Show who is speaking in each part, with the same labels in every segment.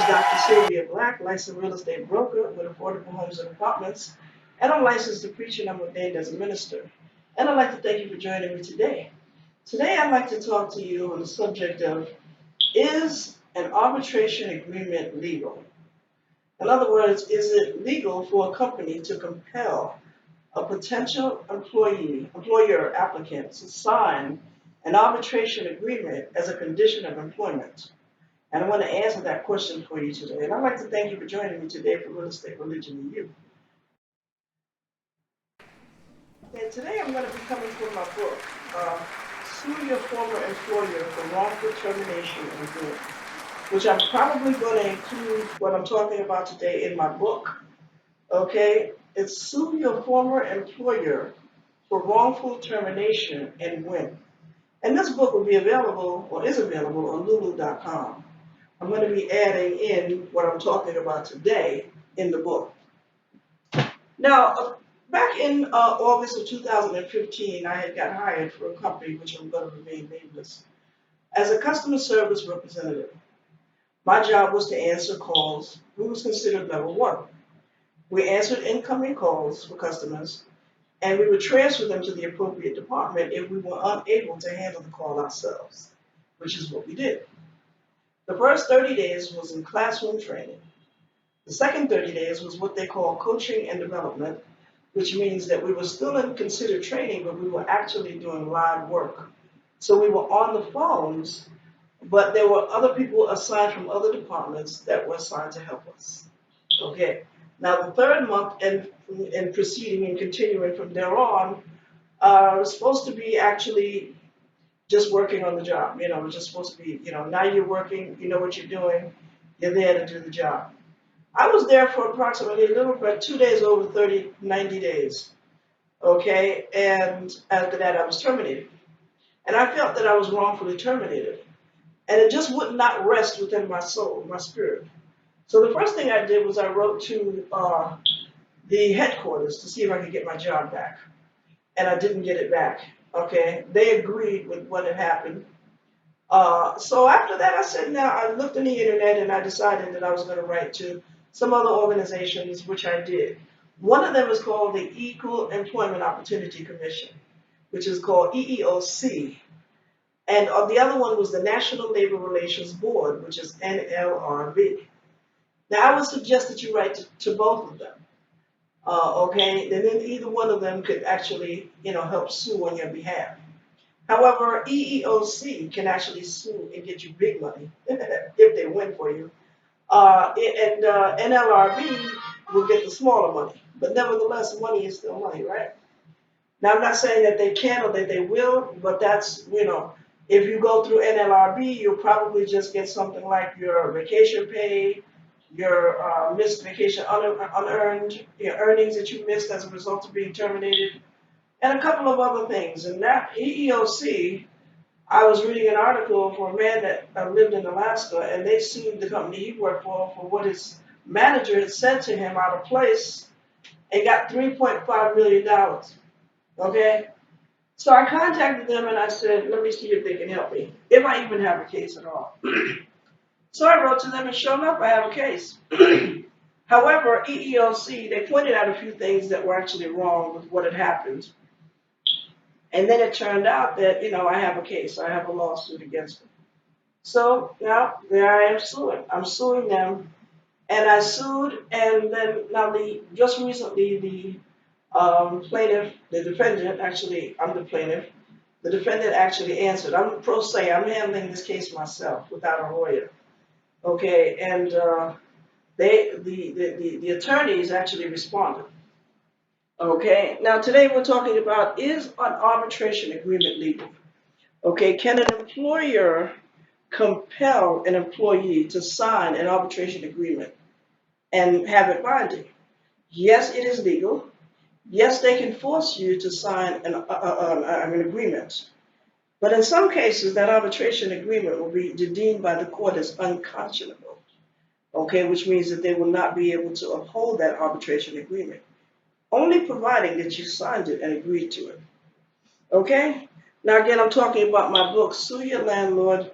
Speaker 1: is Dr. Sylvia Black, licensed real estate broker with affordable homes and apartments, and I'm licensed to preach and I'm ordained as a minister. And I'd like to thank you for joining me today. Today I'd like to talk to you on the subject of, is an arbitration agreement legal? In other words, is it legal for a company to compel a potential employer applicant to sign an arbitration agreement as a condition of employment? And I want to answer that question for you today. And I'd like to thank you for joining me today for Real Estate, Religion, and You. And today I'm going to be coming from my book, Sue Your Former Employer for Wrongful Termination and Good, which I'm probably going to include what I'm talking about today in my book. Okay? It's Sue Your Former Employer for Wrongful Termination and Win. And this book will be available, or is available, on lulu.com. I'm going to be adding in what I'm talking about today in the book. Now, back in August of 2015, I had got hired for a company, which I'm going to remain nameless, as a customer service representative. My job was to answer calls. We was considered level 1. We answered incoming calls for customers, and we would transfer them to the appropriate department if we were unable to handle the call ourselves, which is what we did. The first 30 days was in classroom training. The second 30 days was what they call coaching and development, which means that we were still in considered training, but we were actually doing live work. So we were on the phones, but there were other people assigned from other departments that were assigned to help us. Okay. Now the third month and proceeding and continuing from there on, was supposed to be actually just working on the job. It was just supposed to be, now you're working, you know what you're doing, you're there to do the job. I was there for approximately a little bit, 2 days over 90 days. Okay, and after that I was terminated. And I felt that I was wrongfully terminated. And it just would not rest within my soul, my spirit. So the first thing I did was I wrote to the headquarters to see if I could get my job back. And I didn't get it back. Okay, they agreed with what had happened. So after that, I said, now I looked on the internet and I decided that I was going to write to some other organizations, which I did. One of them is called the Equal Employment Opportunity Commission, which is called EEOC. And the other one was the National Labor Relations Board, which is NLRB. Now, I would suggest that you write to both of them. Okay, and then either one of them could actually, help sue on your behalf. However, EEOC can actually sue and get you big money if they win for you. And NLRB will get the smaller money. But nevertheless, money is still money, right? Now, I'm not saying that they can or that they will, but that's, if you go through NLRB, you'll probably just get something like your vacation pay, your missed vacation unearned, your earnings that you missed as a result of being terminated, and a couple of other things. And that EEOC, I was reading an article for a man that lived in Alaska, and they sued the company he worked for what his manager had said to him out of place, and got $3.5 million. Okay? So I contacted them and I said, let me see if they can help me, if I even have a case at all. So I wrote to them, and sure enough, I have a case. However, EEOC, they pointed out a few things that were actually wrong with what had happened. And then it turned out that, I have a case. I have a lawsuit against them. So now there I am suing. I'm suing them. And I sued, and then just recently the plaintiff, the defendant, actually, I'm the plaintiff. The defendant actually answered. I'm pro se. I'm handling this case myself without a lawyer. Okay, and the attorneys actually responded. Okay, now today we're talking about, is an arbitration agreement legal? Okay, can an employer compel an employee to sign an arbitration agreement and have it binding? Yes, it is legal. Yes, they can force you to sign an agreement. But in some cases, that arbitration agreement will be deemed by the court as unconscionable, okay, which means that they will not be able to uphold that arbitration agreement, only providing that you signed it and agreed to it, okay? Now, again, I'm talking about my book, Sue Your Landlord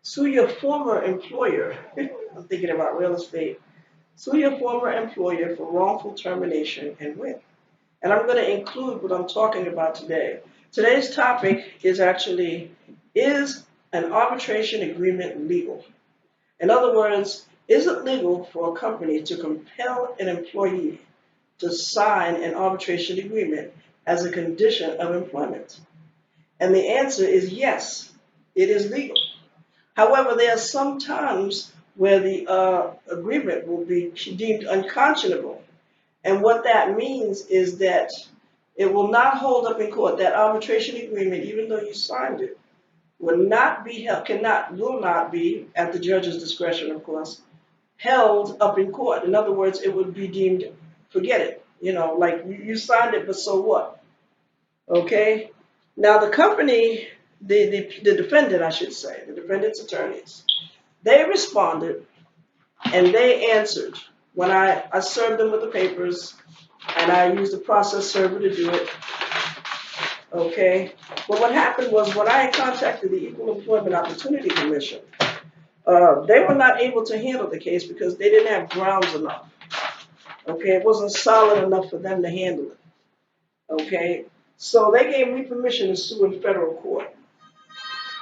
Speaker 1: Sue your former employer. I'm thinking about real estate. Sue your former employer for wrongful termination and win. And I'm going to include what I'm talking about today. Today's topic is actually, is an arbitration agreement legal? In other words, is it legal for a company to compel an employee to sign an arbitration agreement as a condition of employment? And the answer is yes, it is legal. However, there are some times where the agreement will be deemed unconscionable. And what that means is that it will not hold up in court. That arbitration agreement, even though you signed it, will not be held, will not be, at the judge's discretion, of course, held up in court. In other words, it would be deemed, forget it. Like you signed it, but so what? Okay? Now, the company, the defendant, I should say, the defendant's attorneys, they responded and they answered when I served them with the papers and I used a process server to do it. Okay? But what happened was when I contacted the Equal Employment Opportunity Commission, they were not able to handle the case because they didn't have grounds enough. Okay? It wasn't solid enough for them to handle it. Okay? So they gave me permission to sue in federal court.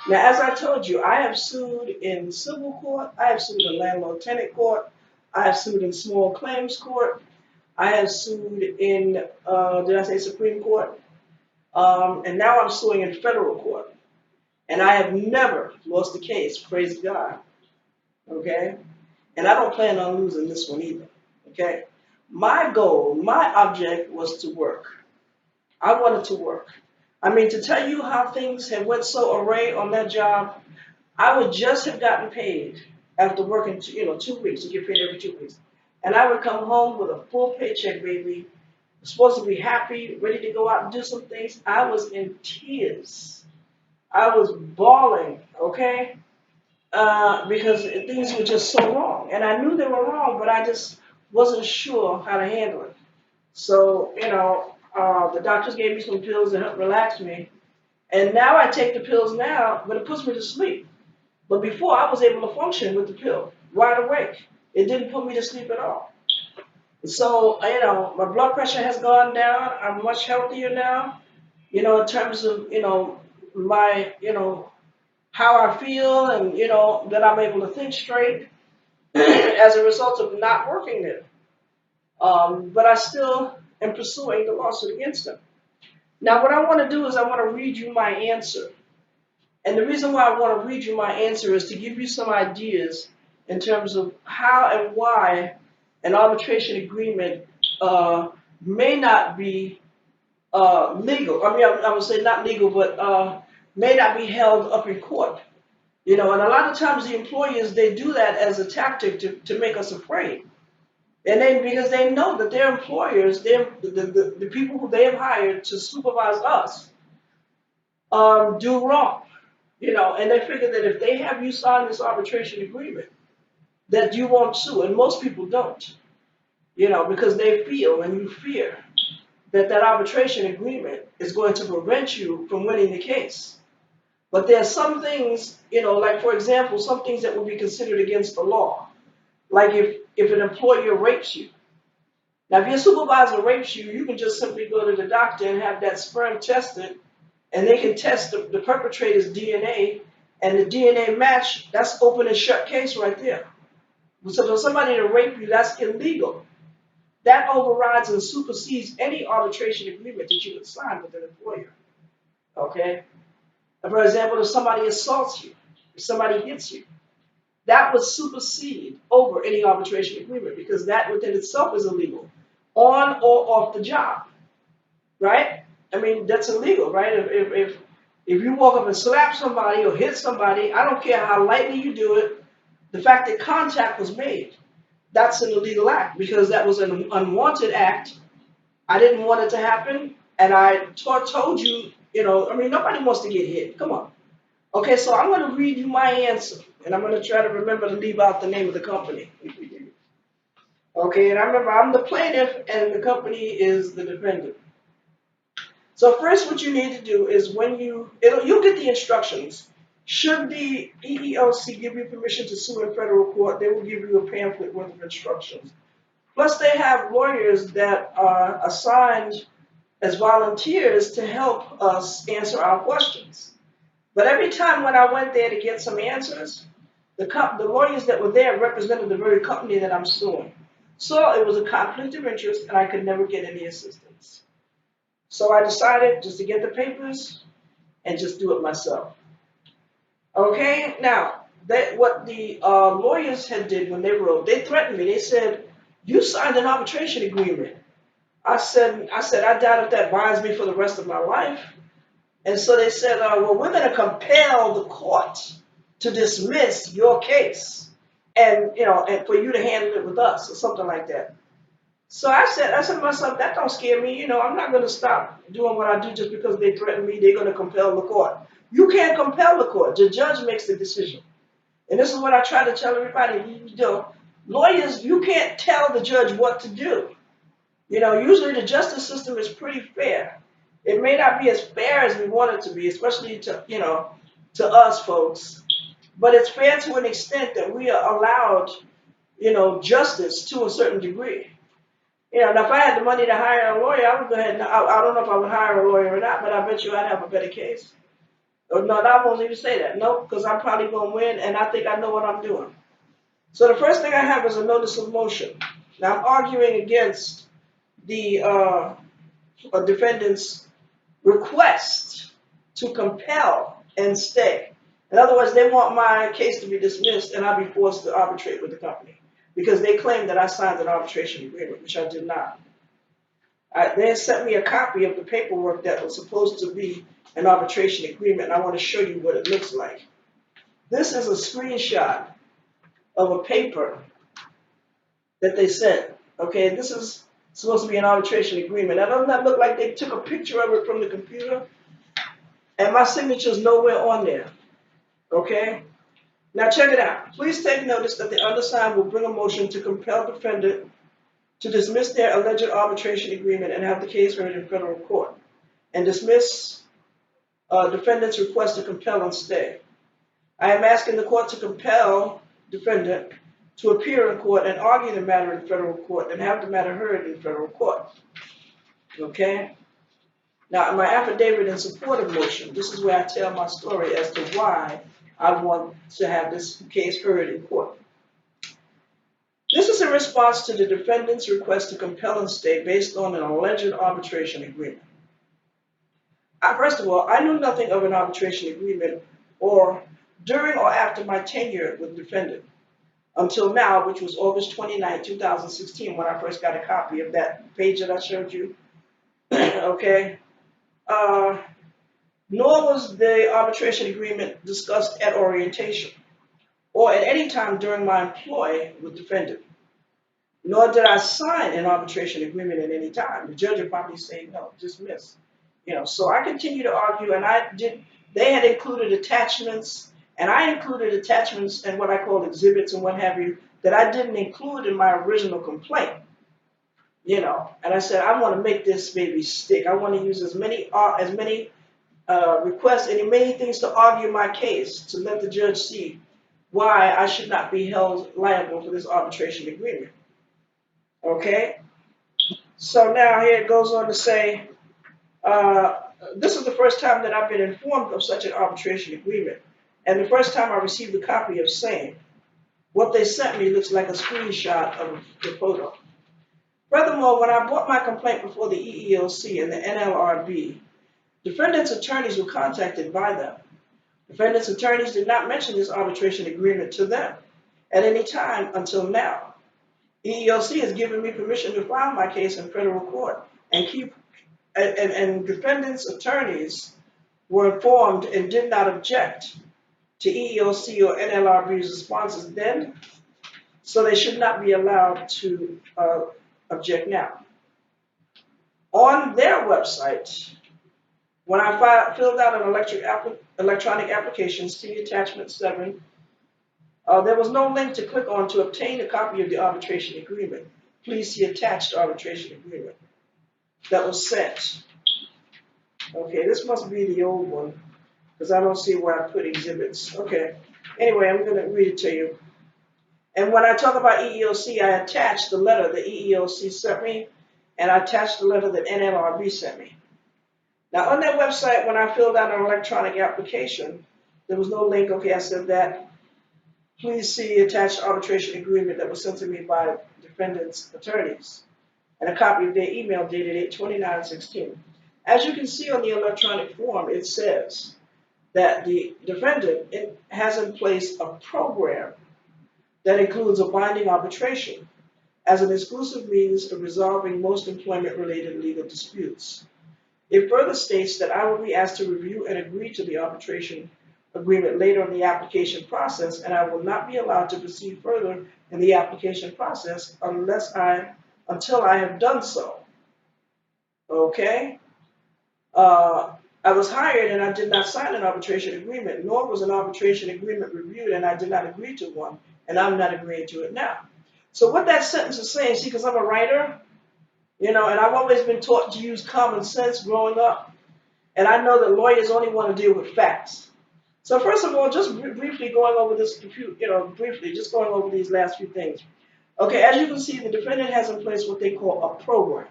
Speaker 1: Now, as I told you, I have sued in civil court, I have sued in landlord-tenant court, I have sued in small claims court, I have sued in, did I say Supreme Court? And now I'm suing in federal court. And I have never lost a case, praise God. Okay? And I don't plan on losing this one either. Okay? My goal, my object was to work. I wanted to work. I mean, to tell you how things have went so array on that job, I would just have gotten paid after working, 2 weeks. You get paid every 2 weeks. And I would come home with a full paycheck, baby. Supposed to be happy, ready to go out and do some things. I was in tears. I was bawling, okay? Because things were just so wrong. And I knew they were wrong, but I just wasn't sure how to handle it. So, the doctors gave me some pills to help relax me. And now I take the pills now, but it puts me to sleep. But before, I was able to function with the pill, wide awake. It didn't put me to sleep at all. So, my blood pressure has gone down. I'm much healthier now, in terms of, my, how I feel and, that I'm able to think straight as a result of not working there. But I still am pursuing the lawsuit against them. Now, what I want to do is I want to read you my answer. And the reason why I want to read you my answer is to give you some ideas in terms of how and why an arbitration agreement may not be legal. I mean, I would say not legal, but may not be held up in court. And a lot of times the employers, they do that as a tactic to make us afraid. And then because they know that their employers, the people who they have hired to supervise us, do wrong. And they figure that if they have you sign this arbitration agreement, that you won't sue. And most people don't, because they feel and you fear that arbitration agreement is going to prevent you from winning the case. But there are some things, like for example, some things that would be considered against the law. Like if an employer rapes you. Now, if your supervisor rapes you, you can just simply go to the doctor and have that sperm tested, and they can test the perpetrator's DNA, and the DNA match, that's open and shut case right there. So for somebody to rape you, that's illegal. That overrides and supersedes any arbitration agreement that you would sign with an employer. Okay? For example, if somebody assaults you, if somebody hits you, that would supersede over any arbitration agreement because that within itself is illegal, on or off the job, right? I mean, that's illegal, right? If you walk up and slap somebody or hit somebody, I don't care how lightly you do it, the fact that contact was made, that's an illegal act because that was an unwanted act. I didn't want it to happen, and I told you, nobody wants to get hit. Come on. Okay, so I'm going to read you my answer, and I'm going to try to remember to leave out the name of the company. Okay, and I remember I'm the plaintiff, and the company is the defendant. So first, what you need to do is you'll get the instructions Should the EEOC give you permission to sue in federal court, they will give you a pamphlet worth of instructions. Plus, they have lawyers that are assigned as volunteers to help us answer our questions. But every time when I went there to get some answers, the lawyers that were there represented the very company that I'm suing. So it was a conflict of interest and I could never get any assistance. So I decided just to get the papers and just do it myself. Okay, now what the lawyers had did when they wrote, they threatened me. They said, "You signed an arbitration agreement." I doubt if that binds me for the rest of my life. And so they said, "Well, we're going to compel the court to dismiss your case, and and for you to handle it with us, or something like that." So I said to myself, that don't scare me. I'm not going to stop doing what I do just because they threaten me. They're going to compel the court. You can't compel the court. The judge makes the decision. And this is what I try to tell everybody. Lawyers, you can't tell the judge what to do. Usually the justice system is pretty fair. It may not be as fair as we want it to be, especially to us folks, but it's fair to an extent that we are allowed, justice to a certain degree. Now if I had the money to hire a lawyer, I would go ahead and I don't know if I would hire a lawyer or not, but I bet you I'd have a better case. Or no, I won't even say that. No, because I'm probably going to win, and I think I know what I'm doing. So the first thing I have is a notice of motion. Now I'm arguing against the defendant's request to compel and stay. In other words, they want my case to be dismissed and I'll be forced to arbitrate with the company because they claim that I signed an arbitration agreement, which I did not. They sent me a copy of the paperwork that was supposed to be an arbitration agreement, and I want to show you what it looks like. This is a screenshot of a paper that they sent. Okay, this is supposed to be an arbitration agreement. Now, doesn't that look like they took a picture of it from the computer? And my signature is nowhere on there. Okay? Now check it out. Please take notice that the undersigned will bring a motion to compel defendant to dismiss their alleged arbitration agreement and have the case heard in federal court, and dismiss defendant's request to compel and stay. I am asking the court to compel defendant to appear in court and argue the matter in federal court and have the matter heard in federal court. Okay? Now, in my affidavit in support of motion, this is where I tell my story as to why I want to have this case heard in court. This is in response to the defendant's request to compel and stay based on an alleged arbitration agreement. First of all, I knew nothing of an arbitration agreement or during or after my tenure with the defendant until now, which was August 29, 2016, when I first got a copy of that page that I showed you. Okay? Nor was the arbitration agreement discussed at orientation or at any time during my employ with defendant. Nor did I sign an arbitration agreement at any time. The judge would probably say, no, dismiss. So I continued to argue, and they had included attachments, and I included attachments and what I call exhibits and what have you, that I didn't include in my original complaint. And I said, I want to make this baby stick. I want to use as many requests and many things to argue my case, to let the judge see why I should not be held liable for this arbitration agreement. Okay? So now here it goes on to say, this is the first time that I've been informed of such an arbitration agreement, and the first time I received a copy of same. What they sent me looks like a screenshot of the photo. Furthermore, when I brought my complaint before the EEOC and the NLRB, defendants' attorneys were contacted by them. Defendants' attorneys did not mention this arbitration agreement to them at any time until now. EEOC has given me permission to file my case in federal court, and defendants' attorneys were informed and did not object to EEOC or NLRB's responses then, so they should not be allowed to object now. On their website, when I filled out an electronic application, see attachment 7, there was no link to click on to obtain a copy of the arbitration agreement. Please see attached arbitration agreement that was sent. Okay, this must be the old one. because I don't see where I put exhibits. Okay. Anyway, I'm going to read it to you. And when I talk about EEOC, I attached the letter the EEOC sent me, and I attached the letter that NLRB sent me. Now, on their website, when I filled out an electronic application, there was no link. Okay, I said that. Please see attached arbitration agreement that was sent to me by defendant's attorneys, and a copy of their email dated 8/29/16. As you can see on the electronic form, it says that the defendant has in place a program that includes a binding arbitration as an exclusive means of resolving most employment-related legal disputes. It further states that I will be asked to review and agree to the arbitration agreement later in the application process, and I will not be allowed to proceed further in the application process until I have done so. Okay? I was hired and I did not sign an arbitration agreement, nor was an arbitration agreement reviewed, and I did not agree to one, and I'm not agreeing to it now. So what that sentence is saying, see, because I'm a writer, and I've always been taught to use common sense growing up, and I know that lawyers only want to deal with facts. So first of all, just briefly going over this, just going over these last few things. Okay, as you can see, the defendant has in place what they call a program.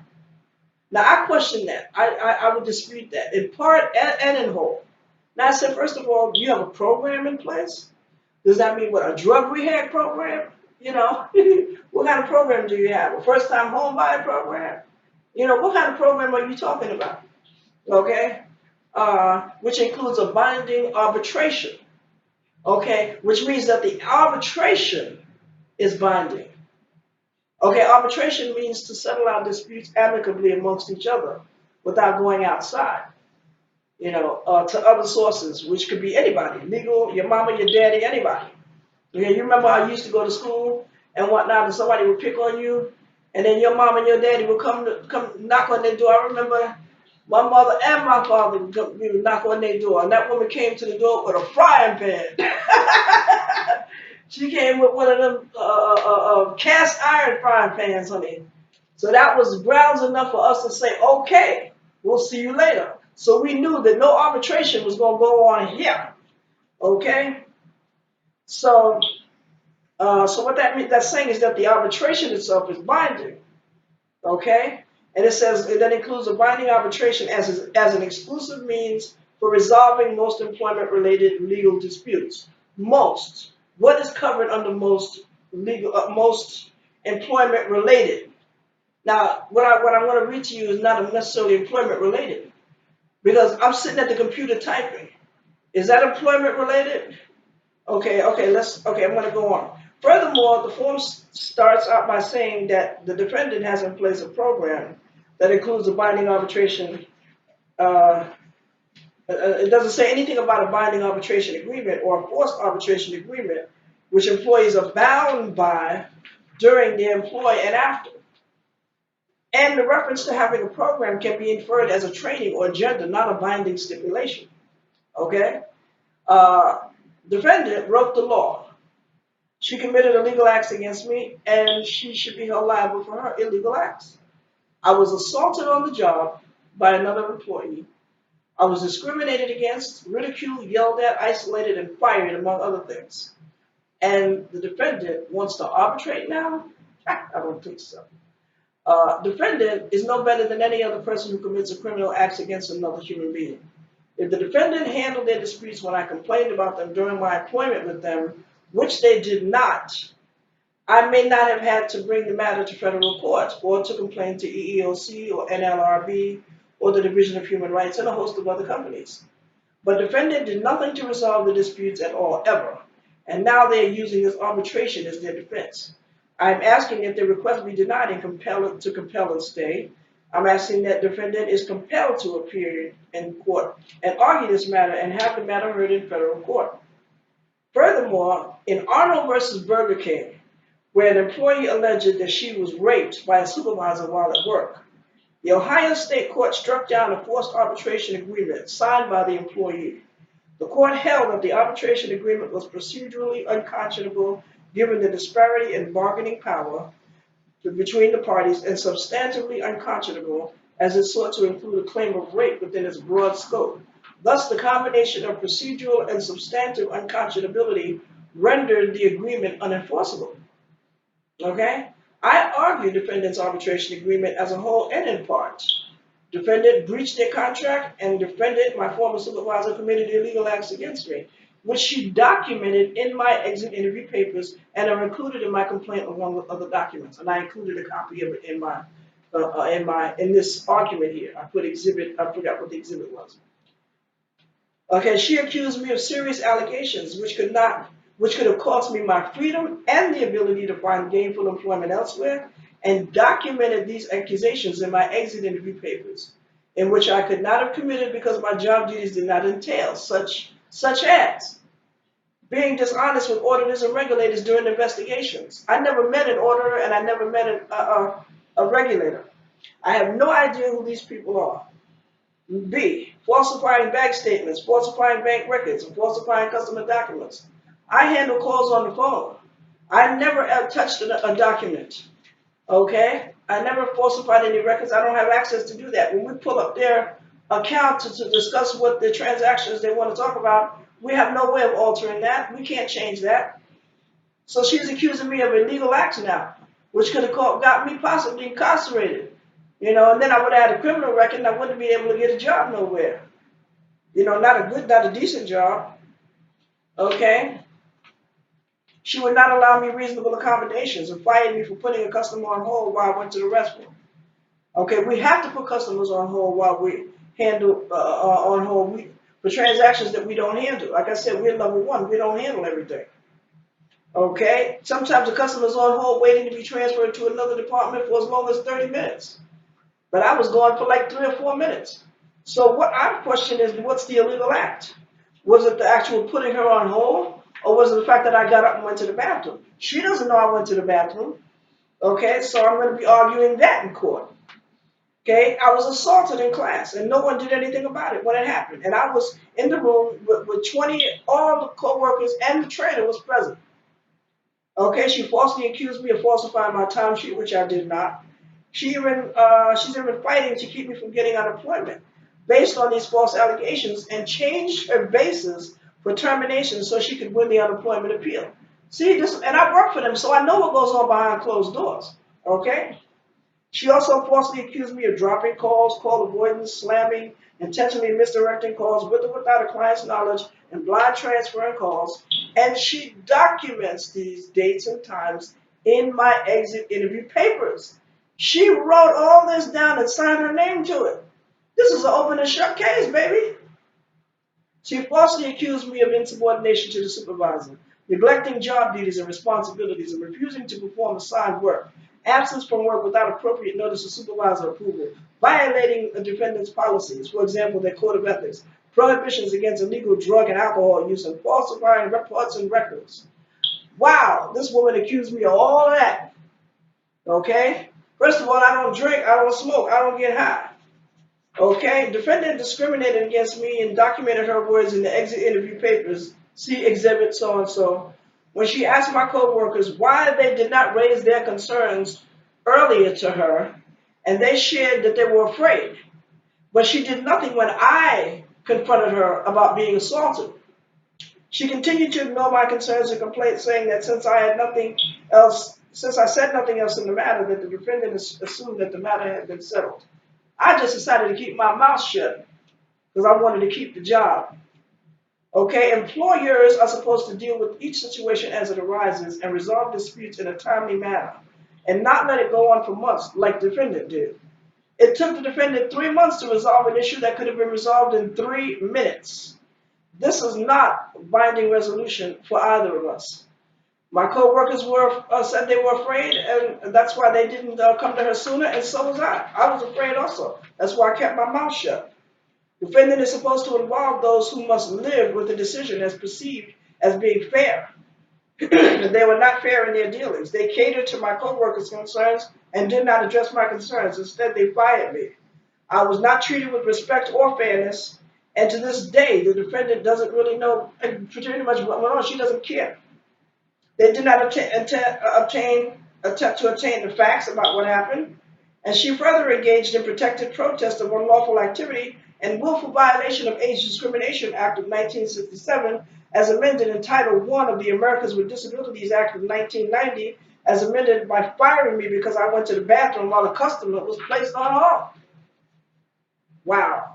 Speaker 1: Now, I question that. I would dispute that in part and in whole. Now, I said, first of all, you have a program in place? Does that mean what, a drug rehab program? What kind of program do you have? A first-time home buyer program? What kind of program are you talking about? Okay? Which includes a binding arbitration. Okay? Which means that the arbitration is binding. Okay, arbitration means to settle out disputes amicably amongst each other without going outside, to other sources, which could be anybody, legal, your mama, your daddy, anybody. Okay, you remember how you used to go to school and whatnot, and somebody would pick on you, and then your mom and your daddy would come knock on their door. I remember my mother and my father would knock on their door, and that woman came to the door with a frying pan. She came with one of them cast iron frying pans, honey. So that was grounds enough for us to say, okay, we'll see you later. So we knew that no arbitration was going to go on here. Okay? So what that's saying is that the arbitration itself is binding. Okay? And it says that includes a binding arbitration as an exclusive means for resolving most employment-related legal disputes. Most. What is covered under most employment related? Now, what I want to read to you is not necessarily employment related, because I'm sitting at the computer typing. Is that employment related? Okay, I'm going to go on. Furthermore, the form starts out by saying that the defendant has in place a program that includes a binding arbitration. It doesn't say anything about a binding arbitration agreement or a forced arbitration agreement, which employees are bound by during their employ and after. And the reference to having a program can be inferred as a training or agenda, not a binding stipulation. Okay? Defendant wrote the law. She committed illegal acts against me, and she should be held liable for her illegal acts. I was assaulted on the job by another employee. I was discriminated against, ridiculed, yelled at, isolated, and fired, among other things. And the defendant wants to arbitrate now? I don't think so. Defendant is no better than any other person who commits a criminal act against another human being. If the defendant handled their disputes when I complained about them during my employment with them, which they did not, I may not have had to bring the matter to federal court or to complain to EEOC or NLRB or the Division of Human Rights and a host of other companies. But defendant did nothing to resolve the disputes at all, ever. And now they are using this arbitration as their defense. I'm asking that the request be denied and compel and stay. I'm asking that defendant is compelled to appear in court and argue this matter and have the matter heard in federal court. Furthermore, in Arnold versus Burger King, where an employee alleged that she was raped by a supervisor while at work, the Ohio State Court struck down a forced arbitration agreement signed by the employee. The court held that the arbitration agreement was procedurally unconscionable given the disparity in bargaining power between the parties and substantively unconscionable as it sought to include a claim of rape within its broad scope. Thus, the combination of procedural and substantive unconscionability rendered the agreement unenforceable. Okay? I argue defendant's arbitration agreement as a whole and in part. Defendant breached their contract, and defendant, my former supervisor, committed illegal acts against me, which she documented in my exit interview papers and are included in my complaint along with other documents. And I included a copy of it in this argument here. I put exhibit. I forgot what the exhibit was. Okay, she accused me of serious allegations which could have cost me my freedom and the ability to find gainful employment elsewhere, and documented these accusations in my exit interview papers, in which I could not have committed because my job duties did not entail such as being dishonest with auditors and regulators during investigations. I never met an auditor and I never met a regulator. I have no idea who these people are. B, falsifying bank statements, falsifying bank records, and falsifying customer documents. I handle calls on the phone. I never touched a document. Okay? I never falsified any records. I don't have access to do that. When we pull up their account to discuss what the transactions they want to talk about, we have no way of altering that. We can't change that. So she's accusing me of illegal acts now, which could have got me possibly incarcerated. And then I would have had a criminal record and I wouldn't be able to get a job nowhere. Not a decent job. Okay? She would not allow me reasonable accommodations and fired me for putting a customer on hold while I went to the restroom. Okay, we have to put customers on hold while we handle on hold for transactions that we don't handle. Like I said, we're level one. We don't handle everything. Okay? Sometimes the customer's on hold waiting to be transferred to another department for as long as 30 minutes. But I was gone for like 3 or 4 minutes. So what I question is, what's the illegal act? Was it the actual putting her on hold? Or was it the fact that I got up and went to the bathroom? She doesn't know I went to the bathroom. Okay, so I'm going to be arguing that in court. Okay, I was assaulted in class and no one did anything about it when it happened. And I was in the room with 20, all the co-workers and the trainer was present. Okay, she falsely accused me of falsifying my timesheet, which I did not. She's even fighting to keep me from getting unemployment based on these false allegations and changed her basis for termination so she could win the unemployment appeal. See, and I work for them, so I know what goes on behind closed doors. Okay? She also falsely accused me of dropping calls, call avoidance, slamming, intentionally misdirecting calls with or without a client's knowledge, and blind transferring calls. And she documents these dates and times in my exit interview papers. She wrote all this down and signed her name to it. This is an open and shut case, baby. She falsely accused me of insubordination to the supervisor, neglecting job duties and responsibilities, and refusing to perform assigned work, absence from work without appropriate notice of supervisor approval, violating a defendant's policies, for example, their code of ethics, prohibitions against illegal drug and alcohol use, and falsifying reports and records. Wow, this woman accused me of all of that. Okay? First of all, I don't drink, I don't smoke, I don't get high. Okay? Defendant discriminated against me and documented her words in the exit interview papers. See exhibit so and so. When she asked my co-workers why they did not raise their concerns earlier to her, and they shared that they were afraid. But she did nothing when I confronted her about being assaulted. She continued to ignore my concerns and complaints, saying that since I said nothing else in the matter, that the defendant assumed that the matter had been settled. I just decided to keep my mouth shut because I wanted to keep the job. Okay, employers are supposed to deal with each situation as it arises and resolve disputes in a timely manner and not let it go on for months like the defendant did. It took the defendant 3 months to resolve an issue that could have been resolved in 3 minutes. This is not a binding resolution for either of us. My co-workers said they were afraid, and that's why they didn't come to her sooner, and so was I. I was afraid also. That's why I kept my mouth shut. Defendant is supposed to involve those who must live with the decision as perceived as being fair. They were not fair in their dealings. They catered to my co-workers' concerns and did not address my concerns. Instead, they fired me. I was not treated with respect or fairness, and to this day, the defendant doesn't really know pretty much what went on. She doesn't care. They did not attempt to obtain the facts about what happened, and she further engaged in protected protest of unlawful activity and willful violation of Age Discrimination Act of 1967, as amended in Title I of the Americans with Disabilities Act of 1990, as amended by firing me because I went to the bathroom while a customer was placed on hold. Wow.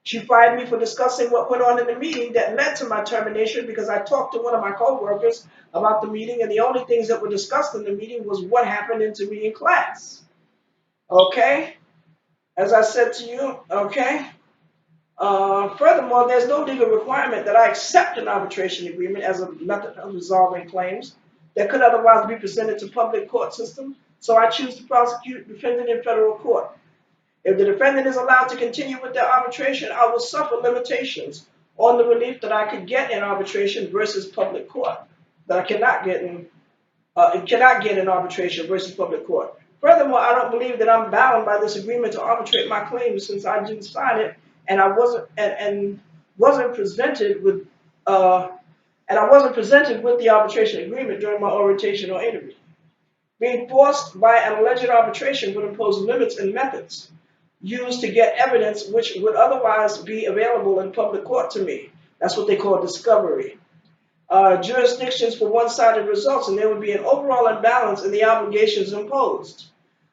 Speaker 1: She fired me for discussing what went on in the meeting that led to my termination because I talked to one of my coworkers about the meeting, and the only things that were discussed in the meeting was what happened to me in class. Okay? As I said to you, okay? Furthermore, there's no legal requirement that I accept an arbitration agreement as a method of resolving claims that could otherwise be presented to public court system, so I choose to prosecute defendant in federal court. If the defendant is allowed to continue with their arbitration, I will suffer limitations on the relief that I could get in arbitration versus public court, that I cannot get in arbitration versus public court. Furthermore, I don't believe that I'm bound by this agreement to arbitrate my claims since I didn't sign it and I wasn't presented with the arbitration agreement during my orientation or interview. Being forced by an alleged arbitration would impose limits and methods used to get evidence which would otherwise be available in public court to me. That's what they call discovery. Jurisdictions for one-sided results, and there would be an overall imbalance in the obligations imposed.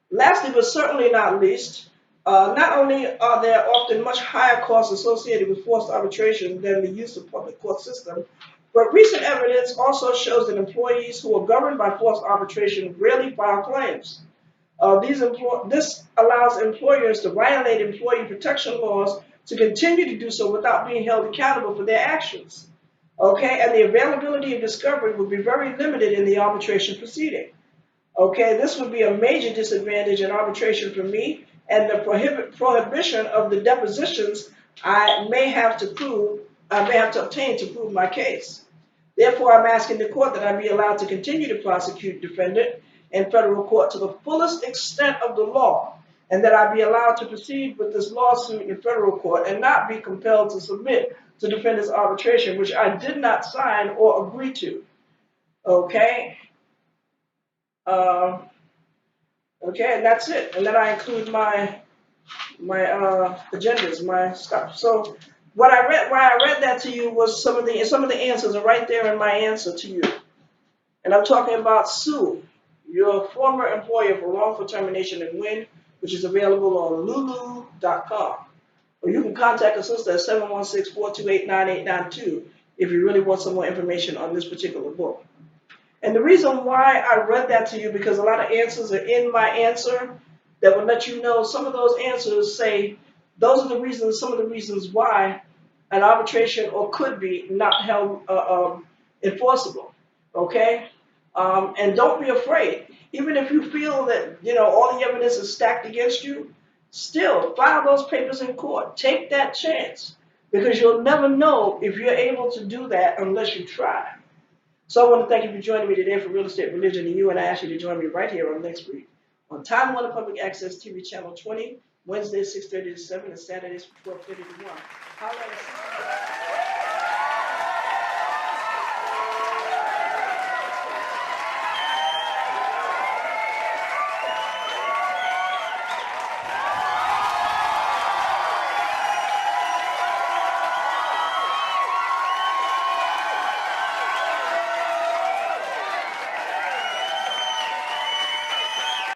Speaker 1: Lastly, but certainly not least, not only are there often much higher costs associated with forced arbitration than the use of public court system, but recent evidence also shows that employees who are governed by forced arbitration rarely file claims. This allows employers to violate employee protection laws to continue to do so without being held accountable for their actions. Okay, and the availability of discovery would be very limited in the arbitration proceeding. Okay, this would be a major disadvantage in arbitration for me, and the prohibition of the depositions I may have to obtain to prove my case. Therefore, I'm asking the court that I be allowed to continue to prosecute defendant in federal court to the fullest extent of the law, and that I be allowed to proceed with this lawsuit in federal court and not be compelled to submit to defendant's arbitration, which I did not sign or agree to. Okay? Okay, and that's it. And then I include my agendas, my stuff. So why I read that to you was some of the answers are right there in my answer to you. And I'm talking about sue your former employer for wrongful termination and win, which is available on lulu.com. Or you can contact us at 716-428-9892 if you really want some more information on this particular book. And the reason why I read that to you, because a lot of answers are in my answer that would let you know some of those answers say those are the reasons, some of the reasons why an arbitration or could be not held enforceable. Okay? And don't be afraid. Even if you feel that, all the evidence is stacked against you, still file those papers in court. Take that chance, because you'll never know if you're able to do that unless you try. So I want to thank you for joining me today for Real Estate, Religion, and You, and I ask you to join me right here on next week on Time Warner Public Access TV Channel 20, Wednesdays 6:30 to 7, and Saturdays 12:30 to 1. Holla at us.